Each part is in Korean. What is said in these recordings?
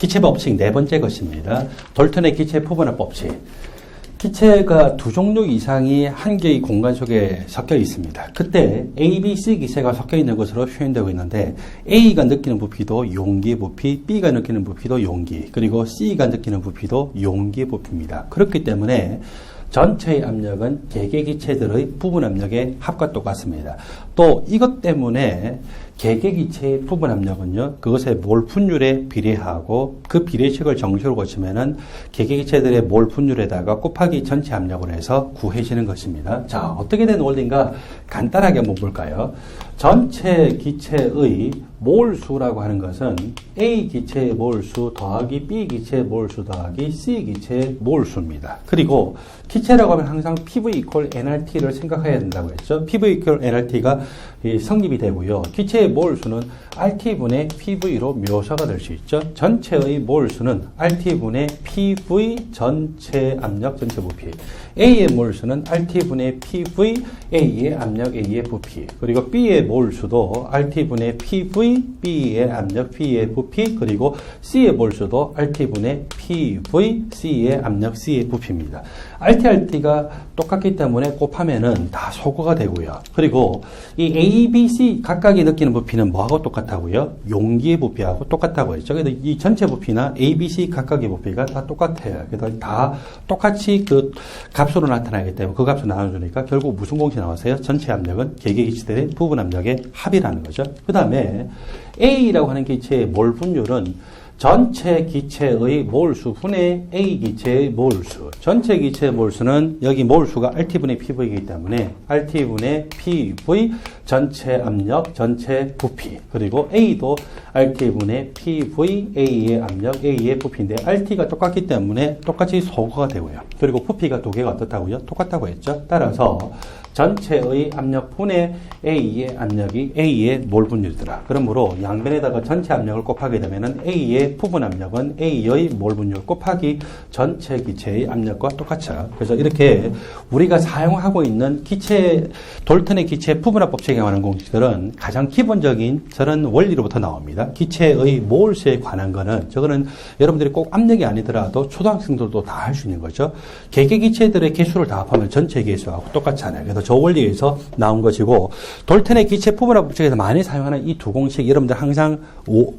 기체 법칙 네 번째 것입니다. 돌턴의 기체 포분화 법칙. 기체가 두 종류 이상이 한 개의 공간 속에 섞여 있습니다. 그때 A, B, C 기체가 섞여 있는 것으로 표현되고 있는데 A가 느끼는 부피도 용기 부피, B가 느끼는 부피도 용기, 그리고 C가 느끼는 부피도 용기 부피입니다. 그렇기 때문에 전체의 압력은 개개 기체들의 부분 압력의 합과 똑같습니다. 또 이것 때문에 개개 기체의 부분 압력은요, 그것의 몰 분율에 비례하고 그 비례식을 정식으로 고치면은 개개 기체들의 몰 분율에다가 곱하기 전체 압력으로 해서 구해지는 것입니다. 자, 어떻게 된 원리인가 간단하게 한번 볼까요? 전체 기체의 몰수라고 하는 것은 A 기체의 몰수 더하기 B 기체의 몰수 더하기 C 기체의 몰수입니다. 그리고 기체라고 하면 항상 PV equal nRT를 생각해야 된다고 했죠. PV equal nRT가 성립이 되고요. 기체의 몰수는 RT분의 PV로 묘사가 될 수 있죠. 전체의 몰수는 RT분의 PV 전체 압력 전체 부피. A의 몰수는 RT분의 PV A의 압력 A의 부피. 그리고 B의 몰수도 RT분의 PV B의 압력 B의 부피. 그리고 C의 몰수도 RT분의 PV C의 압력 C의 부피입니다. RT가 똑같기 때문에 곱하면은 다 소거가 되고요. 그리고 이 A, B, C 각각이 느끼는 부피는 뭐하고 똑같다고요? 용기의 부피하고 똑같다고 했죠. 그래서 이 전체 부피나 A, B, C 각각의 부피가 다 똑같아요. 그래서 다 똑같이 그 값으로 나타나기 때문에 그 값을 나눠주니까 결국 무슨 공식이 나왔어요? 전체 압력은 개개 기체들의 부분 압력의 합이라는 거죠. 그 다음에 A라고 하는 기체의 몰 분율은 전체 기체의 몰수 분의 A 기체의 몰수. 전체 기체의 몰수는 여기 몰수가 RT분의 PV이기 때문에 RT분의 PV 전체 압력, 전체 부피. 그리고 A도 RT분의 PV A의 압력, A의 부피인데 RT가 똑같기 때문에 똑같이 소거가 되고요. 그리고 부피가 두 개가 어떻다고요? 똑같다고 했죠. 따라서 전체의 압력분의 A의 압력이 A의 몰 분율이더라. 그러므로 양변에다가 전체 압력을 곱하게 되면은 A의 부분 압력은 A의 몰 분율 곱하기 전체 기체의 압력과 똑같죠. 그래서 이렇게 우리가 사용하고 있는 기체, 돌턴의 기체 부분합 법칙에 관한 공식들은 가장 기본적인 저런 원리로부터 나옵니다. 기체의 몰수에 관한 거는 저거는 여러분들이 꼭 압력이 아니더라도 초등학생들도 다 할 수 있는 거죠. 개개 기체들의 개수를 다 합하면 전체 개수하고 똑같잖아요. 그래서 저 원리에서 나온 것이고, 돌턴의 기체 부분합 법칙에서 많이 사용하는 이 두 공식, 여러분들 항상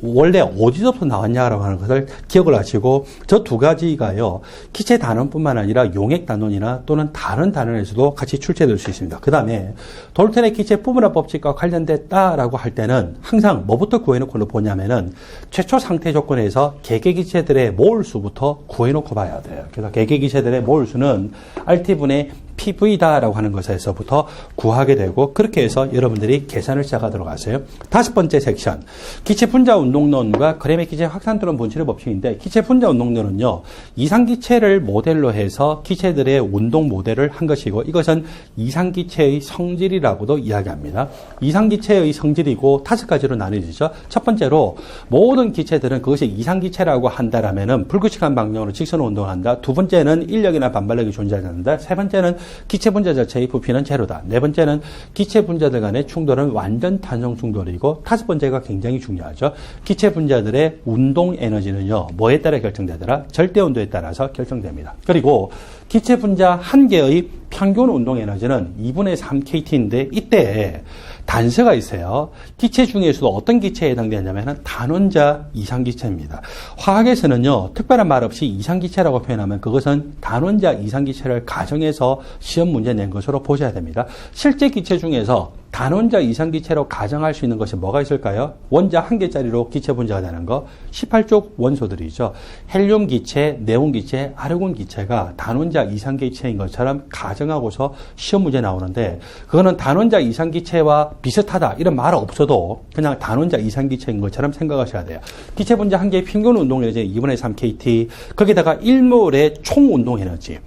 원래 어디서부터 나왔냐라고 하는 것을 기억을 하시고, 저 두 가지가요, 기체 단원뿐만 아니라 용액 단원이나 또는 다른 단원에서도 같이 출제될 수 있습니다. 그 다음에 돌턴의 기체 부분합 법칙과 관련됐다라고 할 때는 항상 뭐부터 구해놓고 보냐면은 최초 상태 조건에서 개개 기체들의 몰수부터 구해놓고 봐야 돼요. 그래서 개개 기체들의 몰수는 RT분의 PV다라고 하는 것에서부터 구하게 되고, 그렇게 해서 여러분들이 계산을 시작하도록 하세요. 다섯 번째 섹션, 기체 분자 운동론과 그램의 기체 확산토론 분출의 법칙인데, 기체 분자 운동론은요, 이상기체를 모델로 해서 기체들의 운동 모델을 한 것이고, 이것은 이상기체의 성질이라고도 이야기합니다. 이상기체의 성질이고 다섯 가지로 나뉘어지죠. 첫 번째로 모든 기체들은 그것이 이상기체라고 한다라면은 불규칙한 방향으로 직선 운동을 한다. 두 번째는 인력이나 반발력이 존재하지 않는다. 세 번째는 기체 분자 자체의 부피는 제로다. 네 번째는 기체 분자들 간의 충돌은 완전 탄성 충돌이고, 다섯 번째가 굉장히 중요하죠. 기체 분자들의 운동 에너지는요, 뭐에 따라 결정되더라? 절대 온도에 따라서 결정됩니다. 그리고 기체 분자 한 개의 평균 운동 에너지는 2분의 3kT인데, 이때 단서가 있어요. 기체 중에서도 어떤 기체에 해당되냐면 단원자 이상기체입니다. 화학에서는요, 특별한 말 없이 이상기체라고 표현하면 그것은 단원자 이상기체를 가정해서 시험 문제 낸 것으로 보셔야 됩니다. 실제 기체 중에서 단원자 이상기체로 가정할 수 있는 것이 뭐가 있을까요? 원자 한 개짜리로 기체 분자가 되는 거, 18쪽 원소들이죠. 헬륨 기체, 네온 기체, 아르곤 기체가 단원자 이상기체인 것처럼 가정하고서 시험 문제 나오는데, 그거는 단원자 이상기체와 비슷하다 이런 말 없어도 그냥 단원자 이상기체인 것처럼 생각하셔야 돼요. 기체 분자 한 개의 평균 운동 에너지 2분의 3kT, 거기다가 1몰의 총 운동 에너지,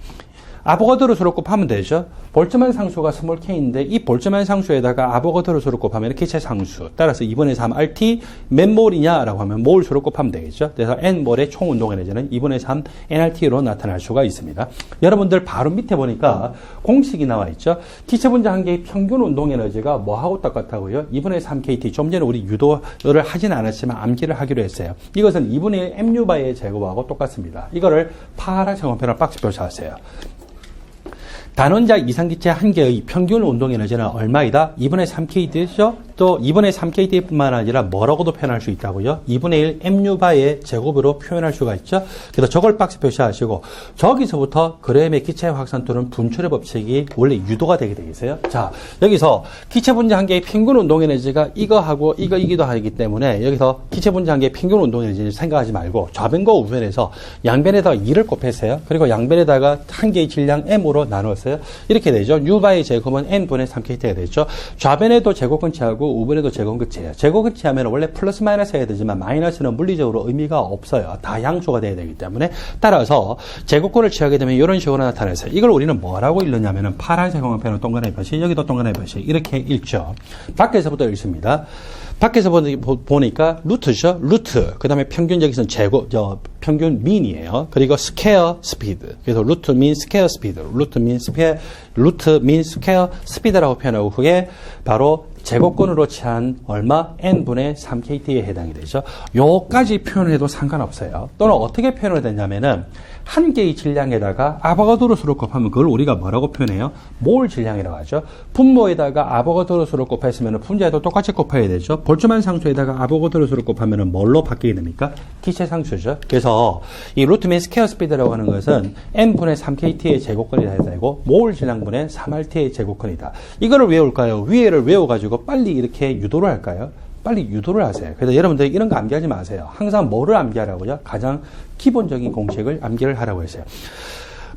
아보가드로 수를 곱하면 되죠. 볼츠만 상수가 스몰 k인데 이 볼츠만 상수에다가 아보가드로 수를 곱하면 기체 상수. 따라서 2분의 3 RT 몇 몰이냐라고 하면 몰 수를 곱하면 되겠죠. 그래서 N몰의 총 운동 에너지는 2분의 3 nRT로 나타날 수가 있습니다. 여러분들 바로 밑에 보니까 공식이 나와 있죠. 기체 분자 한 개의 평균 운동 에너지가 뭐하고 똑같다고요? 2분의 3 KT. 좀 전에 우리 유도를 하진 않았지만 암기를 하기로 했어요. 이것은 2분의 1 MU바의 제곱하고 똑같습니다. 이거를 파란 세공표로 박스 표시하세요. 단원자 이상기체 한 개의 평균 운동 에너지는 얼마이다? 2분의 3kT죠? 또 2분의 3kT뿐만 아니라 뭐라고도 표현할 수 있다고요? 2분의 1 MU바의 제곱으로 표현할 수가 있죠? 그래서 저걸 박스 표시하시고 저기서부터 그램의 기체 확산 또는 분출의 법칙이 원래 유도가 되게 되겠어요? 자, 여기서 기체 분자 한 개의 평균 운동 에너지가 이거하고 이거이기도 하기 때문에 여기서 기체 분자 한 개의 평균 운동 에너지를 생각하지 말고 좌변과 우변에서 양변에다가 2를 곱했어요. 그리고 양변에다가 한 개의 질량 M으로 나눴어요. 이렇게 되죠. U바의 제곱은 N분의 3KT가 되죠. 좌변에도 제곱근치하고 우변에도 제곱근치예요. 제곱근치 하면 원래 플러스 마이너스 해야 되지만 마이너스는 물리적으로 의미가 없어요. 다 양수가 돼야 되기 때문에. 따라서 제곱근을 취하게 되면 이런 식으로 나타나서 이걸 우리는 뭐라고 읽느냐면 파란색 형태는 동그라미 표시, 여기도 동그라미 표시 이렇게 읽죠. 밖에서부터 읽습니다. 밖에서 보니까 루트죠. 루트. 그 다음에 평균 여기서는 평균 민이에요. 그리고 스퀘어 스피드. 그래서 루트 민 스퀘어 스피드. 루트 민 스퀘어 스피드라고 표현하고 그게 바로 제곱근으로 취한 얼마? n분의 3kT에 해당이 되죠. 요까지 표현해도 상관없어요. 또는 어떻게 표현을 되냐면은 한 개의 질량에다가 아보가드로 수를 곱하면 그걸 우리가 뭐라고 표현해요? 몰 질량이라고 하죠. 분모에다가 아보가드로 수를 곱했으면 분자에도 똑같이 곱해야 되죠. 볼츠만 상수에다가 아보가드로 수를 곱하면 뭘로 바뀌게 됩니까? 기체 상수죠. 그래서 이 루트민 스퀘어 스피드라고 하는 것은 n분의 3kT의 제곱근이다 해야 되고 몰 질량분의 3RT의 제곱근이다. 이거를 외울까요? 위에를 외워가지고 빨리 이렇게 유도를 할까요? 빨리 유도를 하세요. 그래서 여러분들 이런 거 암기하지 마세요. 항상 뭐를 암기하라고요? 가장 기본적인 공식을 암기를 하라고 했어요.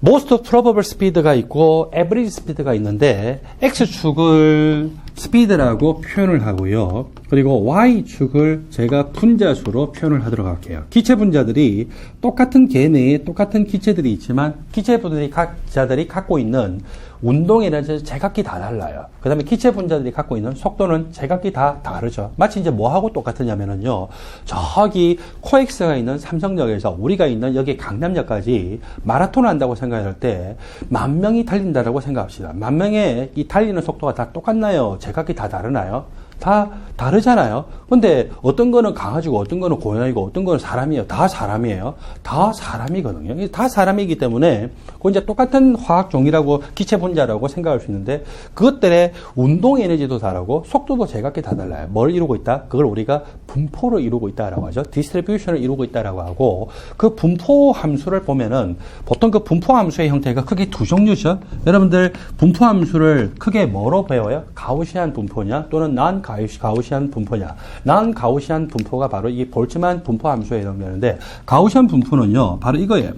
Most probable speed가 있고 average speed가 있는데 X축을 스피드라고 표현을 하고요. 그리고 Y축을 제가 분자수로 표현을 하도록 할게요. 기체 분자들이 똑같은 개내에 똑같은 기체들이 있지만 기체 분자들이 갖고 있는 운동 에너지 제각기 다 달라요. 그 다음에 기체 분자들이 갖고 있는 속도는 제각기 다 다르죠. 마치 이제 뭐하고 똑같으냐면요. 저기 코엑스가 있는 삼성역에서 우리가 있는 여기 강남역까지 마라톤을 한다고 생각할 때 10,000명이 달린다라고 생각합시다. 10,000명의 이 달리는 속도가 다 똑같나요? 제각기 다 다르나요? 다 다르잖아요. 근데 어떤 거는 강아지고 어떤 거는 고양이고 어떤 거는 사람이에요. 다 사람이에요. 다 사람이거든요. 다 사람이기 때문에 그 이제 똑같은 화학 종이라고 기체 분자라고 생각할 수 있는데 그것들의 운동 에너지도 다르고 속도도 제각기 다 달라요. 뭘 이루고 있다? 그걸 우리가 분포를 이루고 있다라고 하죠. 디스트리뷰션을 이루고 있다라고 하고 그 분포 함수를 보면은 보통 그 분포 함수의 형태가 크게 두 종류죠. 여러분들 분포 함수를 크게 뭐로 배워요? 가우시안 분포냐 또는 난 가우시안 분포냐. 난 가우시안 분포가 바로 이 볼츠만 분포 함수에 해당되는데 가우시안 분포는요. 바로 이거예요.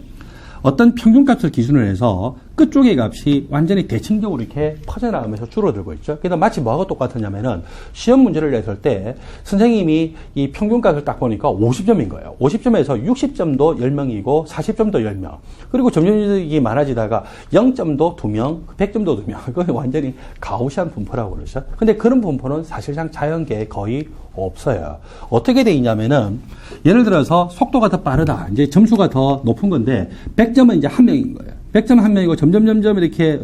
어떤 평균값을 기준으로 해서 끝쪽의 값이 완전히 대칭적으로 이렇게 퍼져나가면서 줄어들고 있죠. 그래서 마치 뭐하고 똑같으냐면은 시험 문제를 냈을 때 선생님이 이 평균값을 딱 보니까 50점인 거예요. 50점에서 60점도 10명이고 40점도 10명. 그리고 점점 이게 많아지다가 0점도 2명, 100점도 2명. 그건 완전히 가우시안 분포라고 그러죠. 근데 그런 분포는 사실상 자연계에 거의 없어요. 어떻게 돼 있냐면은 예를 들어서 속도가 더 빠르다. 이제 점수가 더 높은 건데 100점은 이제 1명인 거예요. 100점 1명이고 점점 이렇게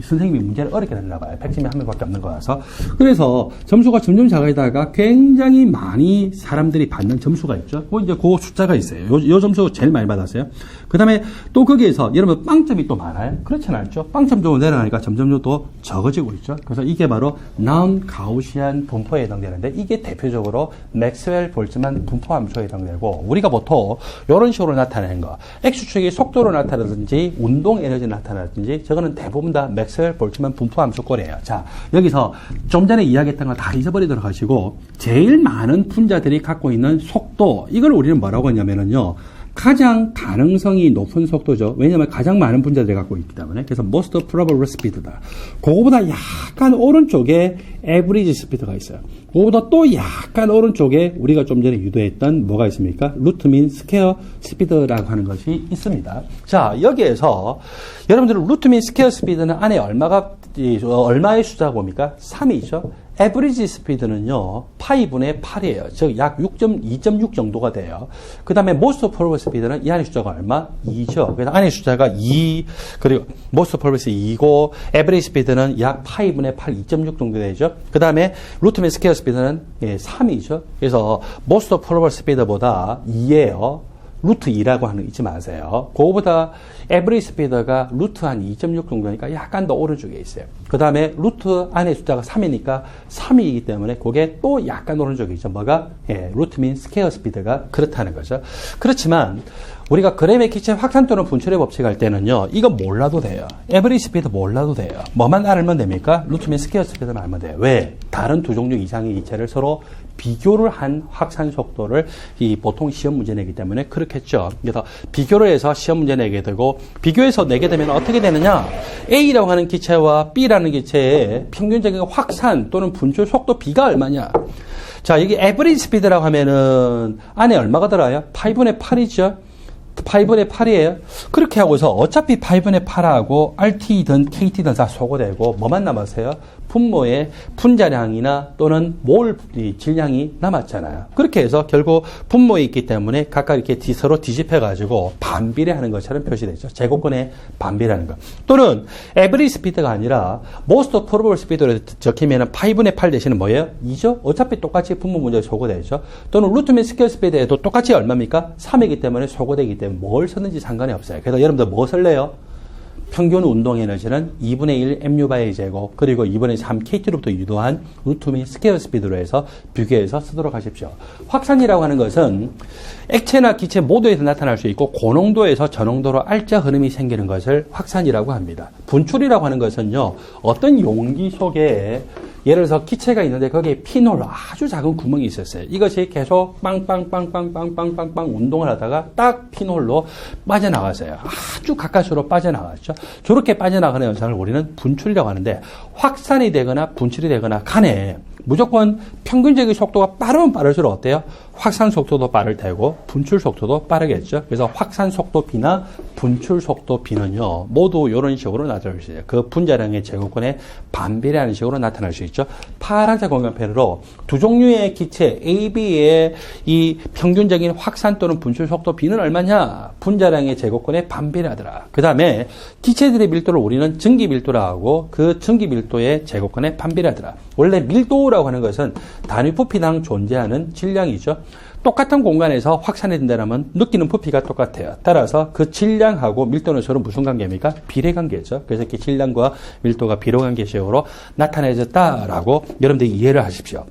선생님이 문제를 어렵게 냈나 봐요. 100점이 1명밖에 없는 거라서. 그래서 점수가 점점 작아지다가 굉장히 많이 사람들이 받는 점수가 있죠. 이제 그 숫자가 있어요. 요 점수 제일 많이 받았어요. 그 다음에 또 거기에서 여러분 빵점이 또 많아요. 그렇진 않죠. 빵점도 내려가니까 점점 또 적어지고 있죠. 그래서 이게 바로 non-Gaussian 분포에 해당되는데 이게 대표적으로 맥스웰 볼츠만 분포 함수에 해당되고 우리가 보통 이런 식으로 나타내는 거. X축이 속도로 나타나든지 운동 에너지 나타나든지 저거는 대부분 다 맥스웰 볼츠만 분포 함수 꼴이에요. 자, 여기서 좀 전에 이야기했던 거 다 잊어버리도록 하시고 제일 많은 분자들이 갖고 있는 속도 이걸 우리는 뭐라고 하냐면요. 가장 가능성이 높은 속도죠. 왜냐하면 가장 많은 분자들이 갖고 있기 때문에. 그래서 most probable speed다. 그거보다 약간 오른쪽에 average speed가 있어요. 그거보다 또 약간 오른쪽에 우리가 좀 전에 유도했던 뭐가 있습니까? 루트 민 스퀘어 스피드라고 하는 것이 있습니다. 자, 여기에서 여러분들은 루트 민 스퀘어 스피드는 안에 얼마의 숫자가 뭡니까? 3이죠. 에버리지 스피드는요, 파이분의 8이에요. 즉, 약 2.6 정도가 돼요. 그 다음에 모스트 포러블 스피드는 이 안의 숫자가 얼마? 2죠. 그래서 안의 숫자가 2, 그리고 모스트 포러블 스피드 2고, 에버리지 스피드는 약 파이분의 8, 2.6 정도 되죠. 그 다음에 루트민 스퀘어 스피드는 3이죠. 그래서 모스트 포러블 스피드보다 2예요. 루트 2라고 하는 거 잊지 마세요. 그거보다 에버리지 스피드가 루트 한 2.6 정도니까 약간 더 오른쪽에 있어요. 그 다음에 루트 안의 숫자가 3이니까 3이기 때문에 그게 또 약간 오른쪽에 있죠. 뭐가? 루트 민 스퀘어 스피드가 그렇다는 거죠. 그렇지만 우리가 그램의 기체 확산 또는 분출의 법칙 할 때는요, 이거 몰라도 돼요. 에버리지 스피드 몰라도 돼요. 뭐만 알면 됩니까? 루트 민 스퀘어 스피드만 알면 돼요. 왜? 다른 두 종류 이상의 기체를 서로 비교를 한 확산 속도를 보통 시험 문제 내기 때문에 그렇겠죠. 그래서 비교를 해서 시험 문제 내게 되고, 비교해서 내게 되면 어떻게 되느냐? A라고 하는 기체와 B라는 기체의 평균적인 확산 또는 분출 속도 B가 얼마냐? 자, 여기 에버리지 스피드라고 하면은 안에 얼마가 들어요? 8분의 8이죠. 8분의 8이에요. 그렇게 하고서 어차피 8분의 8하고 RT든 KT든 다 소거되고 뭐만 남았어요? 분모의 분자량이나 또는 몰 질량이 남았잖아요. 그렇게 해서 결국 분모에 있기 때문에 각각 이렇게 서로 뒤집혀가지고 반비례하는 것처럼 표시되죠. 제곱근의 반비례하는 것. 또는 에버리지 스피드가 아니라 most probable 스피드로 적히면 8분의 8 대신에 뭐예요? 2죠? 어차피 똑같이 분모 문제에 소거되죠. 또는 루트민 스퀘어 스피드에도 똑같이 얼마입니까? 3이기 때문에 소거되기 때문에 뭘 쓰는지 상관이 없어요. 그래서 여러분들 뭐 쓸래요? 평균 운동 에너지는 2분의 1 mu/a 제곱 그리고 2분의 3 kt로부터 유도한 루트 민 스퀘어 스피드로 해서 비교해서 쓰도록 하십시오. 확산이라고 하는 것은 액체나 기체 모두에서 나타날 수 있고 고농도에서 저농도로 알짜 흐름이 생기는 것을 확산이라고 합니다. 분출이라고 하는 것은요, 어떤 용기 속에 예를 들어서 기체가 있는데 거기에 피놀 아주 작은 구멍이 있었어요. 이것이 계속 빵빵빵빵빵빵빵빵 운동을 하다가 딱 피놀로 빠져나갔어요. 아주 가까스로 빠져나갔죠. 저렇게 빠져나가는 현상을 우리는 분출이라고 하는데, 확산이 되거나 분출이 되거나 간에 무조건 평균적인 속도가 빠르면 빠를수록 어때요? 확산 속도도 빠를 테고 분출 속도도 빠르겠죠. 그래서 확산 속도 B나 분출 속도 B는요, 모두 이런 식으로 나타날 수 있어요. 그 분자량의 제곱근의 반비례하는 식으로 나타날 수 있죠. 파란색 공간펜으로 두 종류의 기체 A, B의 이 평균적인 확산 또는 분출 속도 B는 얼마냐? 분자량의 제곱근의 반비례하더라. 그 다음에 기체들의 밀도를 우리는 증기 밀도라고 하고 그 증기 밀도의 제곱근의 반비례하더라. 원래 밀도라고 하는 것은 단위 부피당 존재하는 질량이죠. 똑같은 공간에서 확산이 된다면 느끼는 부피가 똑같아요. 따라서 그 질량하고 밀도는 서로 무슨 관계입니까? 비례관계죠. 그래서 이렇게 질량과 밀도가 비례관계식으로 나타내졌다라고 여러분들이 이해를 하십시오.